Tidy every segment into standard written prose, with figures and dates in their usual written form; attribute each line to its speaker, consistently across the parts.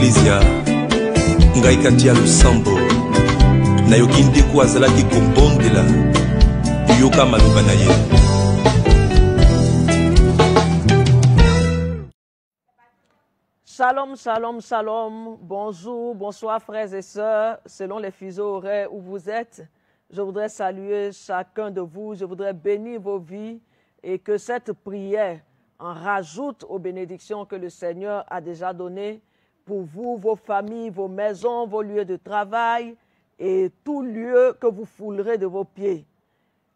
Speaker 1: Ecclesia ngai kati ya losambo nayoki ndeko azalaki kobondela yoka maloba na ye.
Speaker 2: Shalom, shalom, shalom. Bonjour, bonsoir frères et sœurs, selon les fuseaux horaires où vous êtes. Je voudrais saluer chacun de vous, je voudrais bénir vos vies et que cette prière en rajoute aux bénédictions que le Seigneur a déjà données pour vous, vos familles, vos maisons, vos lieux de travail et tout lieu que vous foulerez de vos pieds.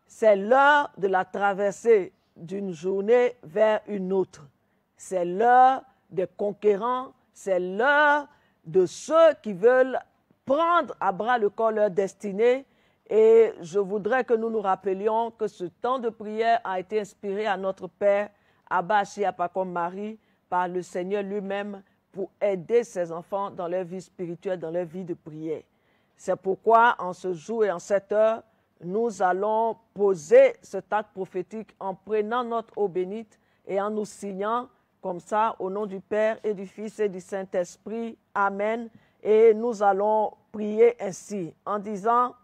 Speaker 2: C'est l'heure de la traversée d'une journée vers une autre. C'est l'heure des conquérants, c'est l'heure de ceux qui veulent prendre à bras le corps leur destinée. Et je voudrais que nous nous rappelions que ce temps de prière a été inspiré à notre Père, Abba Ashiapakom Marie, par le Seigneur lui-même pour aider ses enfants dans leur vie spirituelle, dans leur vie de prière. C'est pourquoi, en ce jour et en cette heure, nous allons poser cet acte prophétique en prenant notre eau bénite et en nous signant comme ça, au nom du Père et du Fils et du Saint-Esprit. Amen. Et nous allons prier ainsi, en disant,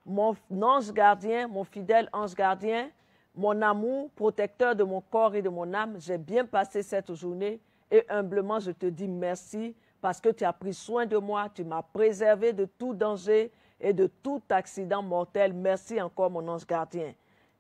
Speaker 2: mon ange gardien, mon fidèle ange gardien, mon amour, protecteur de mon corps et de mon âme, j'ai bien passé cette journée et humblement je te dis merci parce que tu as pris soin de moi, tu m'as préservé de tout danger et de tout accident mortel. Merci encore mon ange gardien.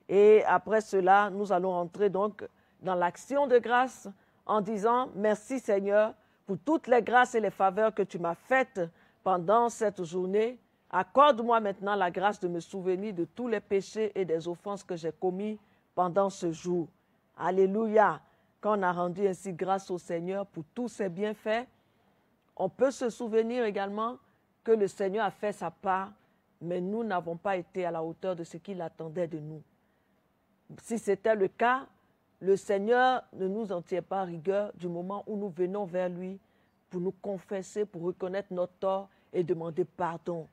Speaker 2: Et après cela, nous allons entrer donc dans l'action de grâce en disant merci Seigneur pour toutes les grâces et les faveurs que tu m'as faites pendant cette journée. Accorde-moi maintenant la grâce de me souvenir de tous les péchés et des offenses que j'ai commis pendant ce jour. Alléluia. Quand on a rendu ainsi grâce au Seigneur pour tous ses bienfaits, on peut se souvenir également que le Seigneur a fait sa part, mais nous n'avons pas été à la hauteur de ce qu'il attendait de nous. Si c'était le cas, le Seigneur ne nous en tient pas rigueur du moment où nous venons vers lui pour nous confesser, pour reconnaître notre tort et demander pardon.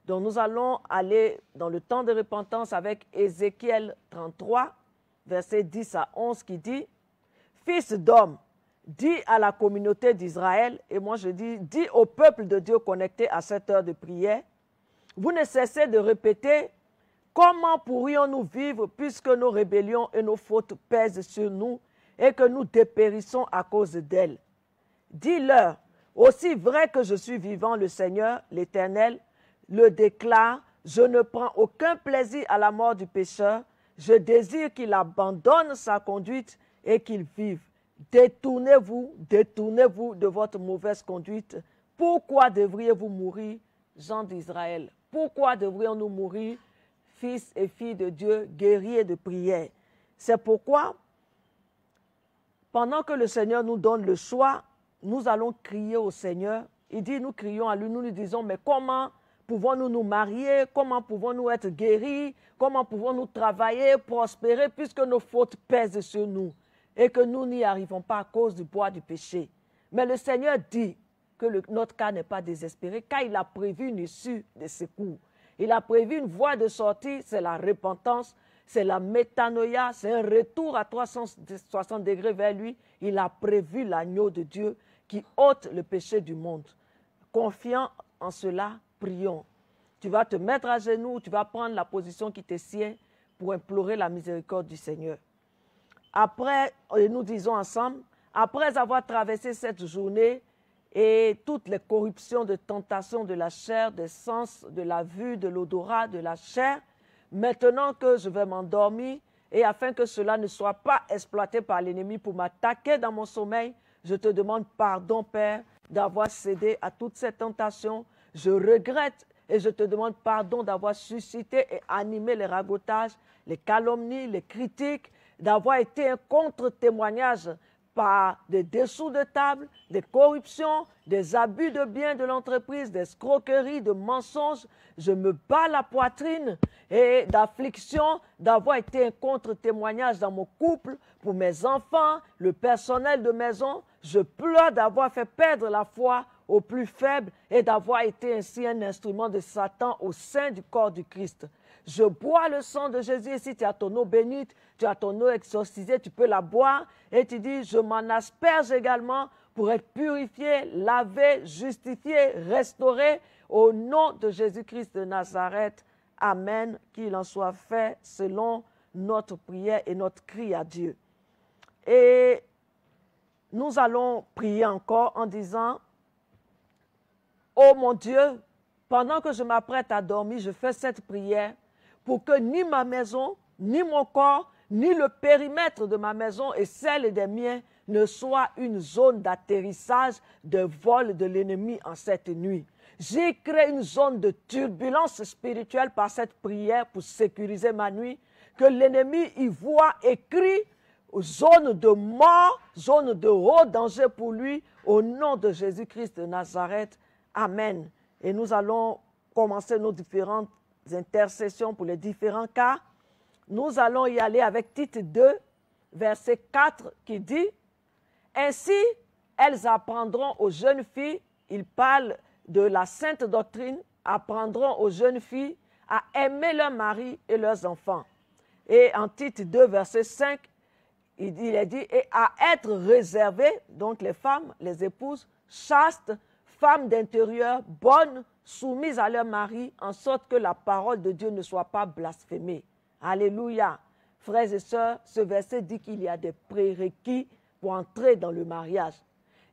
Speaker 2: Donc nous allons aller dans le temps de repentance avec Ézéchiel 33, versets 10 à 11 qui dit « Fils d'homme, dis à la communauté d'Israël, et moi je dis au peuple de Dieu connecté à cette heure de prière, vous ne cessez de répéter « Comment pourrions-nous vivre puisque nos rébellions et nos fautes pèsent sur nous et que nous dépérissons à cause d'elles? Dis-leur, aussi vrai que je suis vivant, le Seigneur, l'Éternel, le déclare, je ne prends aucun plaisir à la mort du pécheur, je désire qu'il abandonne sa conduite et qu'il vive. Détournez-vous de votre mauvaise conduite. Pourquoi devriez-vous mourir, gens d'Israël? Pourquoi devrions-nous mourir, fils et filles de Dieu, guerriers de prière? C'est pourquoi, pendant que le Seigneur nous donne le choix, nous allons crier au Seigneur. Il dit, nous crions à lui, nous lui disons, mais comment pouvons-nous nous marier? Comment pouvons-nous être guéris? Comment pouvons-nous travailler, prospérer, puisque nos fautes pèsent sur nous et que nous n'y arrivons pas à cause du poids du péché? Mais le Seigneur dit que notre cas n'est pas désespéré, car il a prévu une issue de secours. Il a prévu une voie de sortie, c'est la repentance, c'est la métanoïa, c'est un retour à 360 degrés vers lui. Il a prévu l'agneau de Dieu qui ôte le péché du monde. Confiant en cela, prions. Tu vas te mettre à genoux, tu vas prendre la position qui te sied pour implorer la miséricorde du Seigneur. Après, et nous disons ensemble, après avoir traversé cette journée, et toutes les corruptions de tentation de la chair, des sens, de la vue, de l'odorat, de la chair. Maintenant que je vais m'endormir et afin que cela ne soit pas exploité par l'ennemi pour m'attaquer dans mon sommeil, je te demande pardon, Père, d'avoir cédé à toutes ces tentations. Je regrette et je te demande pardon d'avoir suscité et animé les ragotages, les calomnies, les critiques, d'avoir été un contre-témoignage par des dessous de table, des corruptions, des abus de biens de l'entreprise, des escroqueries, de mensonges. Je me bats la poitrine et d'affliction d'avoir été un contre-témoignage dans mon couple, pour mes enfants, le personnel de maison. Je pleure d'avoir fait perdre la foi aux plus faibles et d'avoir été ainsi un instrument de Satan au sein du corps du Christ. Je bois le sang de Jésus et si tu as ton eau bénite, tu as ton eau exorcisée, tu peux la boire et tu dis, je m'en asperge également pour être purifiés, lavés, justifiés, restaurés au nom de Jésus-Christ de Nazareth. Amen. Qu'il en soit fait selon notre prière et notre cri à Dieu. Et nous allons prier encore en disant, ô mon Dieu, pendant que je m'apprête à dormir, je fais cette prière pour que ni ma maison, ni mon corps, ni le périmètre de ma maison et celle des miens ne soit une zone d'atterrissage de vol de l'ennemi en cette nuit. J'ai créé une zone de turbulence spirituelle par cette prière pour sécuriser ma nuit, que l'ennemi y voit écrit zone de mort, zone de haut danger pour lui, au nom de Jésus-Christ de Nazareth. Amen. Et nous allons commencer nos différentes intercessions pour les différents cas. Nous allons y aller avec Tite 2, verset 4, qui dit « Ainsi, elles apprendront aux jeunes filles, il parle de la sainte doctrine, apprendront aux jeunes filles à aimer leurs maris et leurs enfants. » Et en Tite 2, verset 5, il est dit « Et à être réservées, donc les femmes, les épouses, chastes, femmes d'intérieur, bonnes, soumises à leur mari, en sorte que la parole de Dieu ne soit pas blasphémée. » Alléluia. Frères et sœurs, ce verset dit qu'il y a des prérequis pour entrer dans le mariage.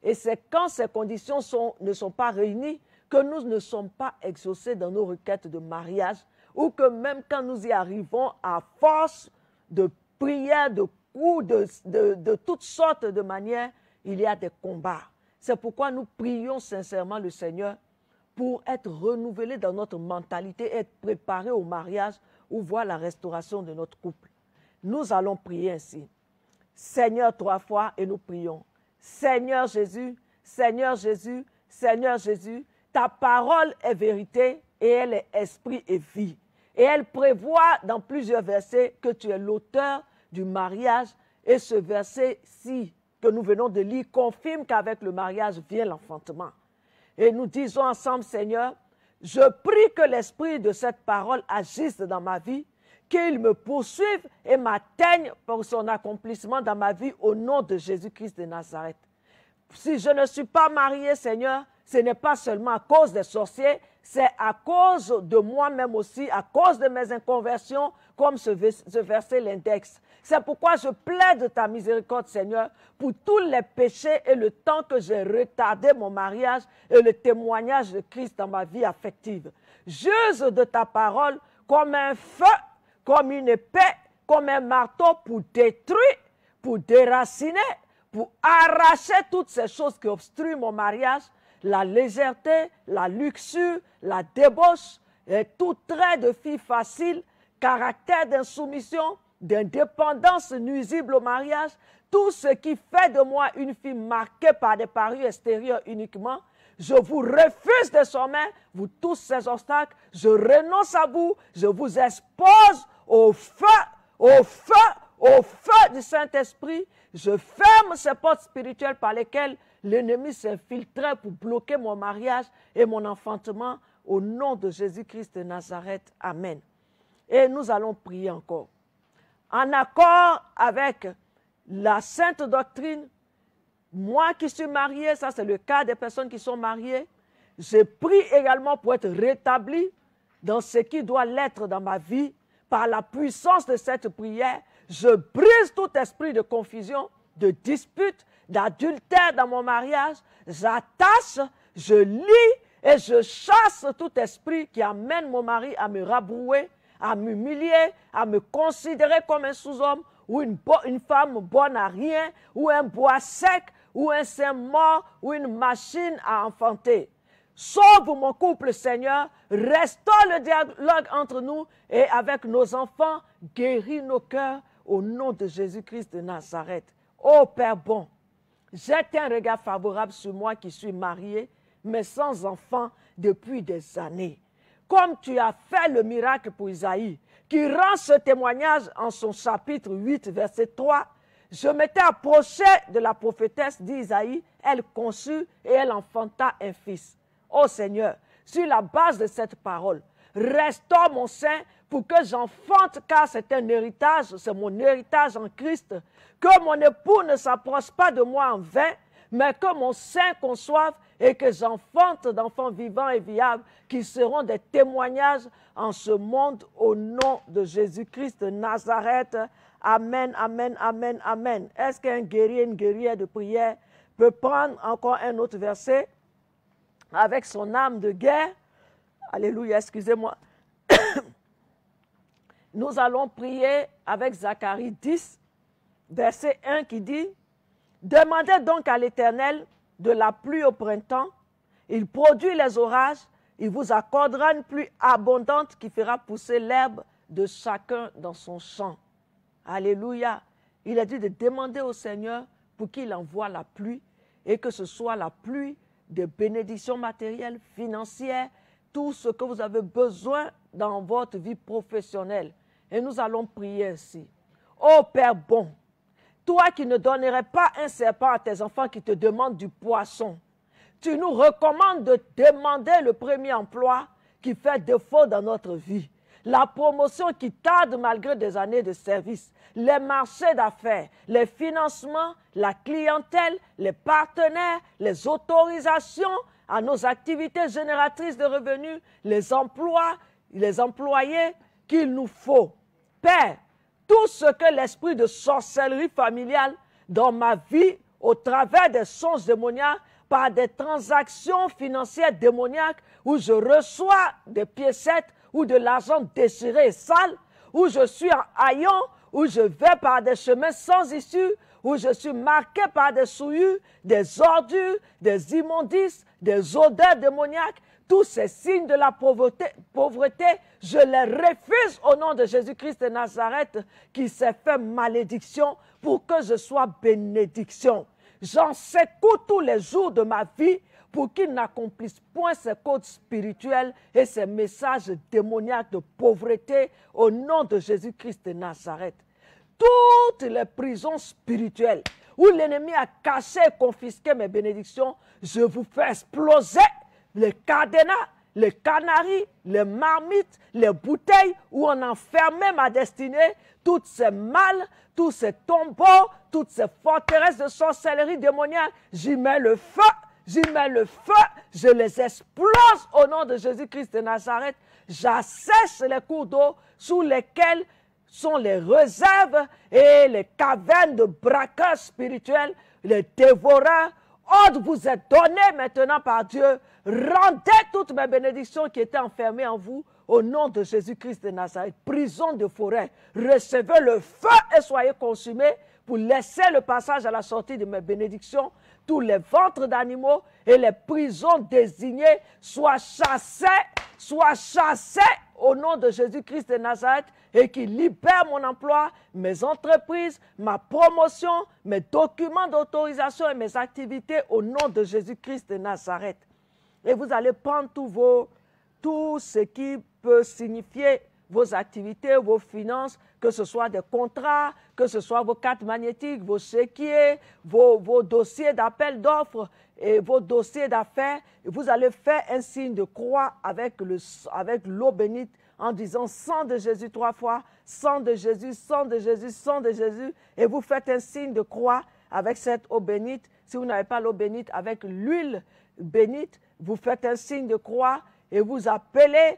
Speaker 2: Et c'est quand ces conditions ne sont pas réunies que nous ne sommes pas exaucés dans nos requêtes de mariage, ou que même quand nous y arrivons à force de prières, de coups, de toutes sortes de manières, il y a des combats. C'est pourquoi nous prions sincèrement le Seigneur pour être renouvelés dans notre mentalité, être préparés au mariage ou voir la restauration de notre couple. Nous allons prier ainsi. Seigneur, 3 fois, et nous prions. Seigneur Jésus, Seigneur Jésus, Seigneur Jésus, ta parole est vérité et elle est esprit et vie. Et elle prévoit dans plusieurs versets que tu es l'auteur du mariage. Et ce verset-ci que nous venons de lire confirme qu'avec le mariage vient l'enfantement. Et nous disons ensemble, Seigneur, je prie que l'esprit de cette parole agisse dans ma vie, qu'il me poursuive et m'atteigne pour son accomplissement dans ma vie au nom de Jésus-Christ de Nazareth. Si je ne suis pas marié, Seigneur, ce n'est pas seulement à cause des sorciers, c'est à cause de moi-même aussi, à cause de mes inconversions, comme ce verset l'indexe. C'est pourquoi je plaide ta miséricorde, Seigneur, pour tous les péchés et le temps que j'ai retardé mon mariage et le témoignage de Christ dans ma vie affective. J'use de ta parole comme un feu, comme une épée, comme un marteau pour détruire, pour déraciner, pour arracher toutes ces choses qui obstruent mon mariage, la légèreté, la luxure, la débauche, et tout trait de fille facile, caractère d'insoumission, d'indépendance nuisible au mariage, tout ce qui fait de moi une fille marquée par des parures extérieures uniquement. Je vous refuse désormais, vous tous ces obstacles, je renonce à vous, je vous expose au feu, au feu, au feu du Saint-Esprit. Je ferme ces portes spirituelles par lesquelles l'ennemi s'infiltrait pour bloquer mon mariage et mon enfantement au nom de Jésus-Christ de Nazareth. Amen. Et nous allons prier encore. En accord avec la sainte doctrine, moi qui suis marié, ça c'est le cas des personnes qui sont mariées, je prie également pour être rétabli dans ce qui doit l'être dans ma vie. Par la puissance de cette prière, je brise tout esprit de confusion, de dispute, d'adultère dans mon mariage. J'attache, je lie et je chasse tout esprit qui amène mon mari à me rabrouer, à m'humilier, à me considérer comme un sous-homme ou une femme bonne à rien, ou un bois sec, ou un sein mort, ou une machine à enfanter. Sauve mon couple, Seigneur, restaure le dialogue entre nous et avec nos enfants, guéris nos cœurs au nom de Jésus-Christ de Nazareth. Ô Père bon, jette un regard favorable sur moi qui suis marié, mais sans enfant depuis des années. Comme tu as fait le miracle pour Isaïe, qui rend ce témoignage en son chapitre 8, verset 3, je m'étais approché de la prophétesse d'Isaïe, elle conçut et elle enfanta un fils. Ô Seigneur, sur la base de cette parole, restaure mon sein pour que j'enfante, car c'est un héritage, c'est mon héritage en Christ, que mon époux ne s'approche pas de moi en vain, mais que mon sein conçoive et que j'enfante d'enfants vivants et viables qui seront des témoignages en ce monde au nom de Jésus-Christ de Nazareth. Amen, amen, amen, amen. Est-ce qu'un guerrier, une guerrière de prière peut prendre encore un autre verset avec son âme de guerre? Alléluia, excusez-moi. Nous allons prier avec Zacharie 10, verset 1 qui dit « Demandez donc à l'Éternel de la pluie au printemps, il produit les orages, il vous accordera une pluie abondante qui fera pousser l'herbe de chacun dans son champ. » Alléluia. Il a dit de demander au Seigneur pour qu'il envoie la pluie et que ce soit la pluie de bénédictions matérielles, financières, tout ce que vous avez besoin dans votre vie professionnelle. Et nous allons prier ainsi. Ô Père bon, toi qui ne donnerais pas un serpent à tes enfants qui te demandent du poisson, tu nous recommandes de demander le premier emploi qui fait défaut dans notre vie, la promotion qui tarde malgré des années de service, les marchés d'affaires, les financements, la clientèle, les partenaires, les autorisations à nos activités génératrices de revenus, les emplois, les employés qu'il nous faut. Père, tout ce que l'esprit de sorcellerie familiale dans ma vie, au travers des songes démoniaques, par des transactions financières démoniaques, où je reçois des piécettes ou de l'argent déchiré et sale, où je suis en haillons, où je vais par des chemins sans issue, où je suis marqué par des souillures, des ordures, des immondices, des odeurs démoniaques, tous ces signes de la pauvreté, je les refuse au nom de Jésus-Christ de Nazareth qui s'est fait malédiction pour que je sois bénédiction. J'en secoue tous les jours de ma vie pour qu'ils n'accomplissent point ces codes spirituels et ces messages démoniaques de pauvreté au nom de Jésus-Christ de Nazareth. Toutes les prisons spirituelles où l'ennemi a caché et confisqué mes bénédictions, je vous fais exploser les cadenas, les canaries, les marmites, les bouteilles où on enfermait ma destinée, toutes ces mâles, tous ces tombeaux, toutes ces forteresses de sorcellerie démoniaque, j'y mets le feu, je les explose au nom de Jésus-Christ de Nazareth. J'assèche les cours d'eau sous lesquels sont les réserves et les cavernes de braqueurs spirituels, les dévoreurs. Ordre vous est donné maintenant par Dieu. Rendez toutes mes bénédictions qui étaient enfermées en vous au nom de Jésus-Christ de Nazareth. Prison de forêt, recevez le feu et soyez consumés pour laisser le passage à la sortie de mes bénédictions. Tous les ventres d'animaux et les prisons désignées soient chassés au nom de Jésus-Christ de Nazareth et qui libère mon emploi, mes entreprises, ma promotion, mes documents d'autorisation et mes activités au nom de Jésus-Christ de Nazareth. Et vous allez prendre tout ce qui peut signifier vos activités, vos finances, que ce soit des contrats, que ce soit vos cartes magnétiques, vos chéquiers, vos dossiers d'appel d'offres et vos dossiers d'affaires. Vous allez faire un signe de croix avec l'eau bénite en disant sang de Jésus 3 fois, sang de Jésus, sang de Jésus, sang de Jésus. Et vous faites un signe de croix avec cette eau bénite. Si vous n'avez pas l'eau bénite, avec l'huile bénite, vous faites un signe de croix et vous appelez,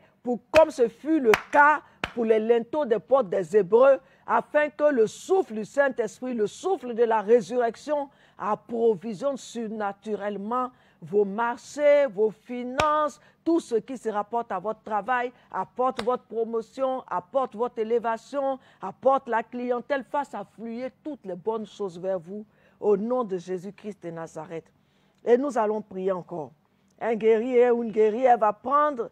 Speaker 2: comme ce fut le cas pour les linteaux des portes des Hébreux, afin que le souffle du Saint-Esprit, le souffle de la résurrection, approvisionne surnaturellement vos marchés, vos finances, tout ce qui se rapporte à votre travail, apporte votre promotion, apporte votre élévation, apporte la clientèle, fasse affluer toutes les bonnes choses vers vous, au nom de Jésus-Christ de Nazareth. Et nous allons prier encore. Un guerrier ou une guerrière va prendre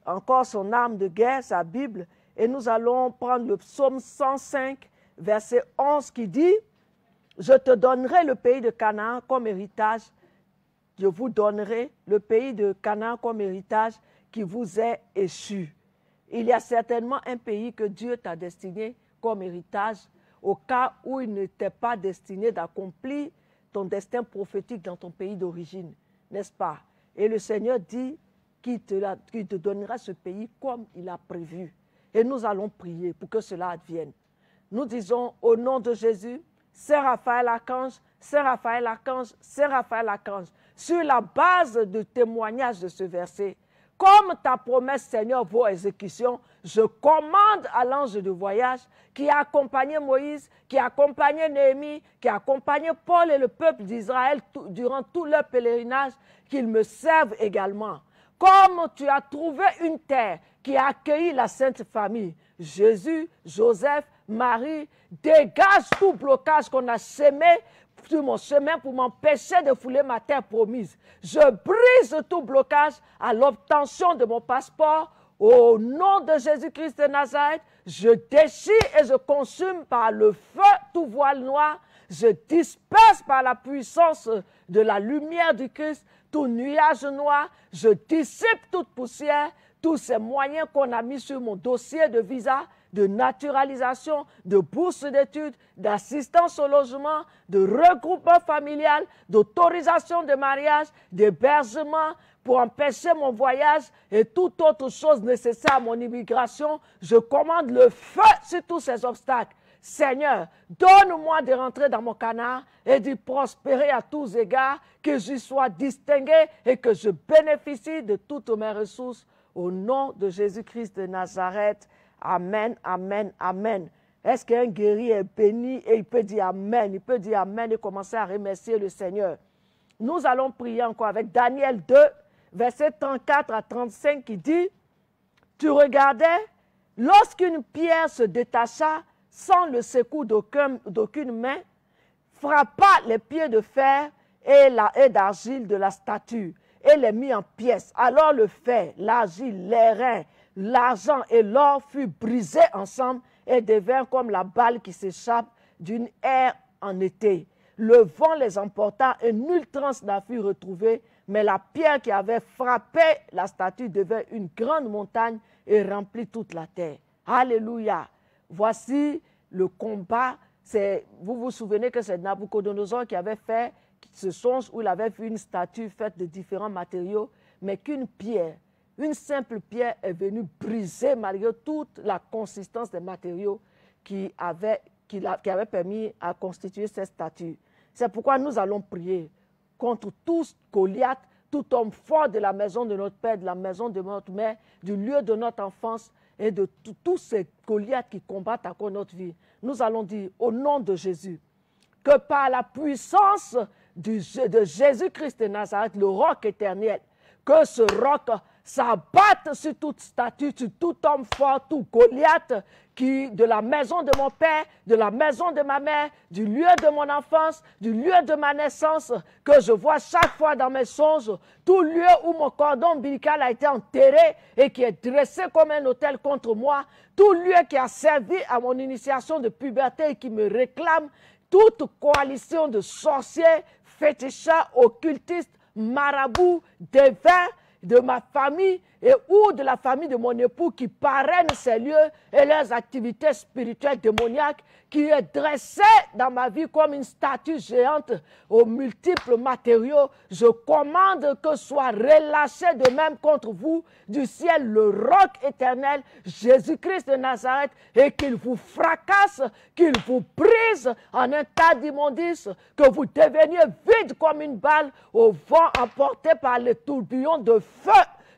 Speaker 2: encore son arme de guerre, sa Bible, et nous allons prendre le psaume 105, verset 11 qui dit « Je te donnerai le pays de Canaan comme héritage, je vous donnerai le pays de Canaan comme héritage qui vous est échu. » Il y a certainement un pays que Dieu t'a destiné comme héritage au cas où il ne t'est pas destiné d'accomplir ton destin prophétique dans ton pays d'origine, n'est-ce pas? Et le Seigneur dit qu'il te donnera ce pays comme il a prévu. Et nous allons prier pour que cela advienne. Nous disons au nom de Jésus, Saint Raphaël Archange, Saint Raphaël l'archange, Saint Raphaël l'archange, sur la base du témoignage de ce verset, comme ta promesse, Seigneur, vaut exécution, je commande à l'ange de voyage qui a accompagné Moïse, qui a accompagné Néhémie, qui a accompagné Paul et le peuple d'Israël durant tout leur pèlerinage, qu'ils me servent également. Comme tu as trouvé une terre qui a accueilli la Sainte Famille, Jésus, Joseph, Marie, dégage tout blocage qu'on a semé sur mon chemin pour m'empêcher de fouler ma terre promise. Je brise tout blocage à l'obtention de mon passeport. Au nom de Jésus-Christ de Nazareth, je déchire et je consume par le feu tout voile noir. Je disperse par la puissance de la lumière du Christ tout nuage noir. Je dissipe toute poussière, tous ces moyens qu'on a mis sur mon dossier de visa, de naturalisation, de bourse d'études, d'assistance au logement, de regroupement familial, d'autorisation de mariage, d'hébergement pour empêcher mon voyage et toute autre chose nécessaire à mon immigration. Je commande le feu sur tous ces obstacles. Seigneur, donne-moi de rentrer dans mon canard et d'y prospérer à tous égards, que j'y sois distingué et que je bénéficie de toutes mes ressources. Au nom de Jésus-Christ de Nazareth. Amen, amen, amen. Est-ce qu'un guéri est béni et il peut dire amen? Il peut dire amen et commencer à remercier le Seigneur. Nous allons prier encore avec Daniel 2, versets 34 à 35 qui dit « Tu regardais, lorsqu'une pierre se détacha sans le secours d'aucune main, frappa les pieds de fer et la haie d'argile de la statue et les mit en pièces. Alors le fer, l'argile, les reins, l'argent et l'or furent brisés ensemble et devinrent comme la balle qui s'échappe d'une aire en été. Le vent les emporta et nulle transe n'a fut retrouvée, mais la pierre qui avait frappé la statue devint une grande montagne et remplit toute la terre. Alléluia. Voici le combat. Vous vous souvenez que c'est Nabucodonosor qui avait fait ce songe où il avait vu une statue faite de différents matériaux, mais qu'une pierre, une simple pierre est venue briser malgré toute la consistance des matériaux qui avaient permis à constituer cette statue. C'est pourquoi nous allons prier contre tous Goliath, tout homme fort de la maison de notre père, de la maison de notre mère, du lieu de notre enfance et de tous ces Goliaths qui combattent encore notre vie. Nous allons dire au nom de Jésus que par la puissance de Jésus-Christ de Nazareth, le roc éternel, que ce roc s'abatte sur toute statue, sur tout homme fort, tout Goliath, qui de la maison de mon père, de la maison de ma mère, du lieu de mon enfance, du lieu de ma naissance, que je vois chaque fois dans mes songes, tout lieu où mon cordon ombilical a été enterré et qui est dressé comme un autel contre moi, tout lieu qui a servi à mon initiation de puberté et qui me réclame, toute coalition de sorciers, fétichards, occultistes, marabouts, devins, de ma famille et ou de la famille de mon époux qui parrainent ces lieux et leurs activités spirituelles démoniaques, qui est dressé dans ma vie comme une statue géante aux multiples matériaux. Je commande que soit relâché de même contre vous du ciel le roc éternel, Jésus-Christ de Nazareth, et qu'il vous fracasse, qu'il vous brise en un tas d'immondices, que vous deveniez vide comme une balle au vent emporté par les tourbillons de feu.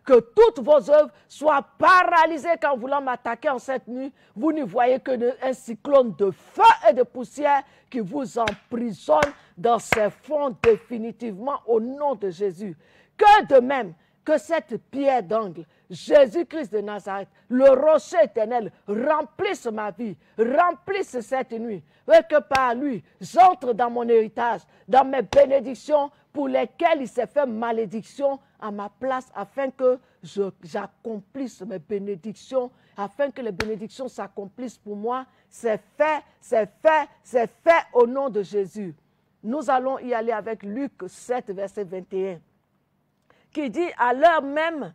Speaker 2: Que toutes vos œuvres soient paralysées quand voulant m'attaquer en cette nuit. Vous ne voyez qu'un cyclone de feu et de poussière qui vous emprisonne dans ses fonds définitivement au nom de Jésus. Que de même que cette pierre d'angle, Jésus-Christ de Nazareth, le rocher éternel, remplisse ma vie, remplisse cette nuit, et que par lui, j'entre dans mon héritage, dans mes bénédictions pour lesquelles il s'est fait malédiction à ma place, afin que j'accomplisse mes bénédictions, afin que les bénédictions s'accomplissent pour moi. C'est fait, c'est fait, c'est fait au nom de Jésus. Nous allons y aller avec Luc 7, verset 21, qui dit, à l'heure même,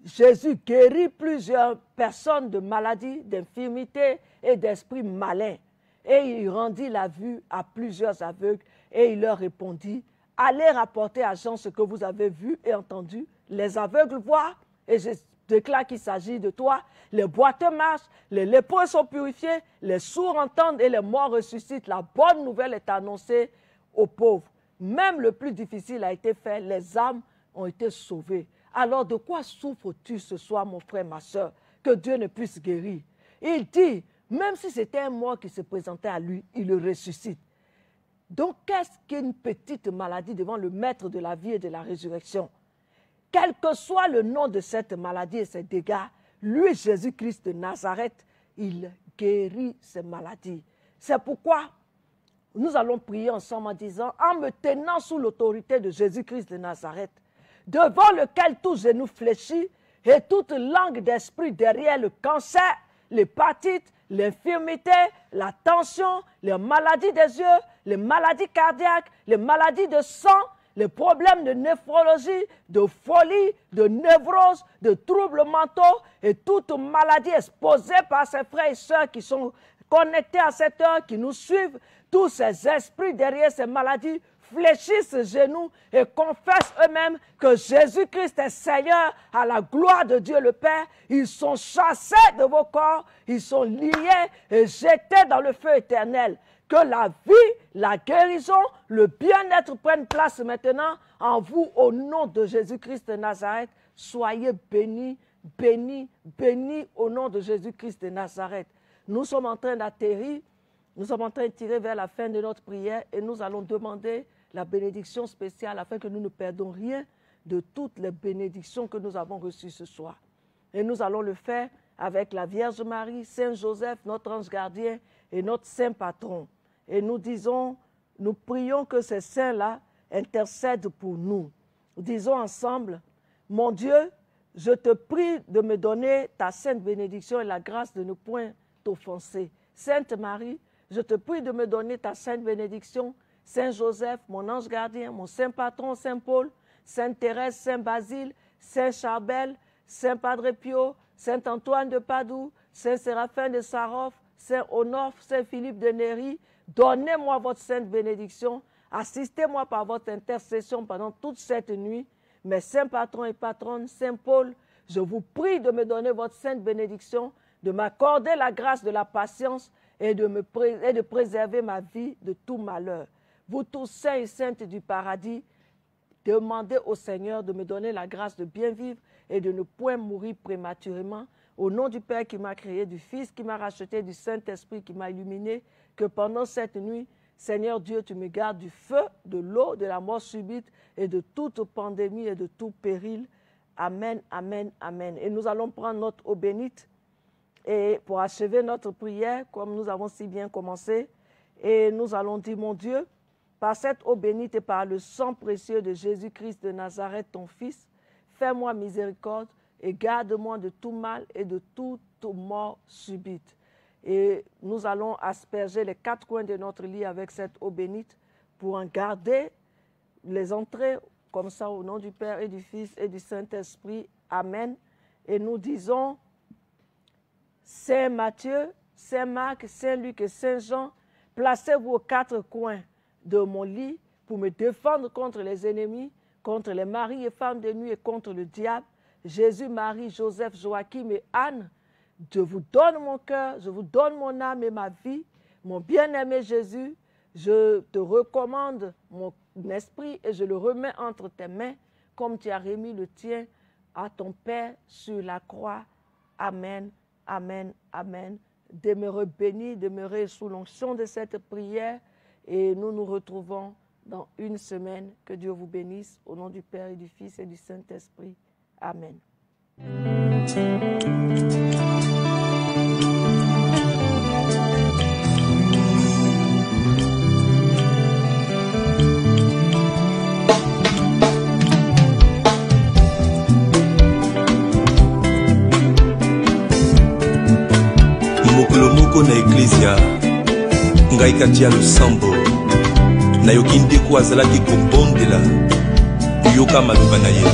Speaker 2: Jésus guérit plusieurs personnes de maladies, d'infirmités et d'esprits malins. Et il rendit la vue à plusieurs aveugles et il leur répondit, allez rapporter à Jean ce que vous avez vu et entendu. Les aveugles voient et je déclare qu'il s'agit de toi. Les boiteux marchent, les lépreux sont purifiés, les sourds entendent et les morts ressuscitent. La bonne nouvelle est annoncée aux pauvres. Même le plus difficile a été fait, les âmes ont été sauvées. Alors de quoi souffres-tu ce soir, mon frère, ma soeur, que Dieu ne puisse guérir? Il dit, même si c'était un mort qui se présentait à lui, il le ressuscite. Donc qu'est-ce qu'une petite maladie devant le maître de la vie et de la résurrection? Quel que soit le nom de cette maladie et ses dégâts, lui, Jésus-Christ de Nazareth, il guérit ces maladies. C'est pourquoi nous allons prier ensemble en disant, en me tenant sous l'autorité de Jésus-Christ de Nazareth, devant lequel tout genou fléchit et toute langue d'esprit derrière le cancer, l'hépatite, l'infirmité, la tension, les maladies des yeux, les maladies cardiaques, les maladies de sang, les problèmes de néphrologie, de folie, de névrose, de troubles mentaux et toute maladie exposée par ces frères et sœurs qui sont connectés à cette heure, qui nous suivent, tous ces esprits derrière ces maladies fléchissent les genoux et confessent eux-mêmes que Jésus-Christ est Seigneur à la gloire de Dieu le Père. Ils sont chassés de vos corps, ils sont liés et jetés dans le feu éternel. Que la vie, la guérison, le bien-être prennent place maintenant en vous au nom de Jésus-Christ de Nazareth. Soyez bénis, bénis, bénis au nom de Jésus-Christ de Nazareth. Nous sommes en train d'atterrir, nous sommes en train de tirer vers la fin de notre prière et nous allons demander la bénédiction spéciale afin que nous ne perdons rien de toutes les bénédictions que nous avons reçues ce soir. Et nous allons le faire avec la Vierge Marie, Saint Joseph, notre ange gardien et notre saint patron. Et nous disons, nous prions que ces saints-là intercèdent pour nous. Nous disons ensemble, mon Dieu, je te prie de me donner ta sainte bénédiction et la grâce de ne point t'offenser. Sainte Marie, je te prie de me donner ta sainte bénédiction. Saint Joseph, mon ange gardien, mon saint patron, Saint Paul, Sainte Thérèse, Saint Basile, Saint Charbel, Saint Padre Pio, Saint Antoine de Padoue, Saint Séraphin de Sarov, Saint Onofre, Saint Philippe de Néri, donnez-moi votre sainte bénédiction, assistez-moi par votre intercession pendant toute cette nuit. Mes saints patrons et patronnes, Saint Paul, je vous prie de me donner votre sainte bénédiction, de m'accorder la grâce de la patience et de préserver ma vie de tout malheur. Vous tous saints et saintes du paradis, demandez au Seigneur de me donner la grâce de bien vivre et de ne point mourir prématurément. Au nom du Père qui m'a créé, du Fils qui m'a racheté, du Saint-Esprit qui m'a illuminé, que pendant cette nuit, Seigneur Dieu, tu me gardes du feu, de l'eau, de la mort subite et de toute pandémie et de tout péril. Amen, amen, amen. Et nous allons prendre notre eau bénite et pour achever notre prière, comme nous avons si bien commencé. Et nous allons dire, mon Dieu, par cette eau bénite et par le sang précieux de Jésus-Christ de Nazareth, ton Fils, fais-moi miséricorde et garde-moi de tout mal et de toute mort subite. Et nous allons asperger les quatre coins de notre lit avec cette eau bénite pour en garder les entrées comme ça au nom du Père et du Fils et du Saint-Esprit. Amen. Et nous disons, Saint Matthieu, Saint Marc, Saint Luc et Saint Jean, placez-vous aux quatre coins de mon lit pour me défendre contre les ennemis, contre les maris et femmes de nuit et contre le diable. Jésus, Marie, Joseph, Joachim et Anne, je vous donne mon cœur, je vous donne mon âme et ma vie. Mon bien-aimé Jésus, je te recommande mon esprit et je le remets entre tes mains, comme tu as remis le tien à ton Père sur la croix. Amen, amen, amen. Demeurez bénis, demeurez sous l'onction de cette prière et nous nous retrouvons dans une semaine. Que Dieu vous bénisse au nom du Père et du Fils et du Saint-Esprit. Amen.
Speaker 1: mokolo moko na eklezia ngai kati ya losambo nayoki ndeko azalaki kobondela yoka maloba na ye